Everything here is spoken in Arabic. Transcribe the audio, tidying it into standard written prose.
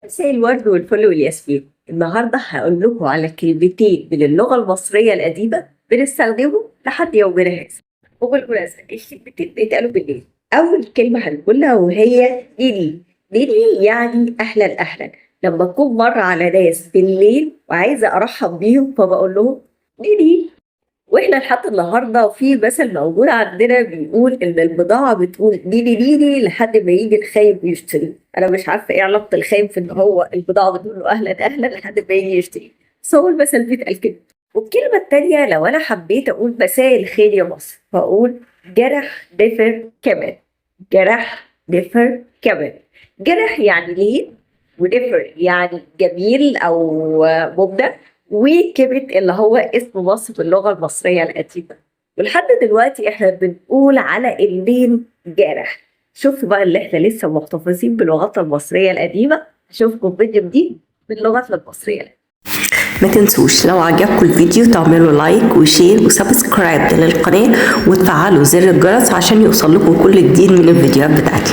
مساء الورد والفل والياسمين. النهارده هقول لكم على كلمتين من اللغة المصرية القديمة بنستخدمهم لحد يومنا هذا. وبالمناسبة الكلمتين بيتقالوا بالليل. أول كلمة هنقولها وهي نيني. نيني يعني أهلا أهلا. لما أكون مرة على ناس بالليل وعايزة أرحب بيهم فبقول لهم نيني. واحنا لحد النهارده في مثل موجود عندنا بيقول ان البضاعه بتقول نيني نيني لحد ما يجي الخايب يشتري. انا مش عارفه ايه علاقه الخايب في ان هو البضاعه بتقول له اهلا اهلا لحد ما يجي يشتري، بس هو المثل بيتقال كده. والكلمه التانيه لو انا حبيت اقول مساء الخير يا مصر فاقول جرح دفر كمان. جرح دفر كمان. جرح يعني ليه، ودفر يعني جميل او مبدع، وكبت اللي هو اسم مصر في اللغة المصرية القديمة. ولحد دلوقتي احنا بنقول على اللين جارح. شوفوا بقى اللي احنا لسه محتفظين بلغتنا المصرية القديمة. اشوفكم فيديو جديد من لغتنا المصرية القديمة. ما تنسوش لو عجبكم الفيديو تعملوا لايك وشير وسبسكرايب للقناة وتفعلوا زر الجرس عشان يوصل لكم كل جديد من الفيديوهات بتاعتي.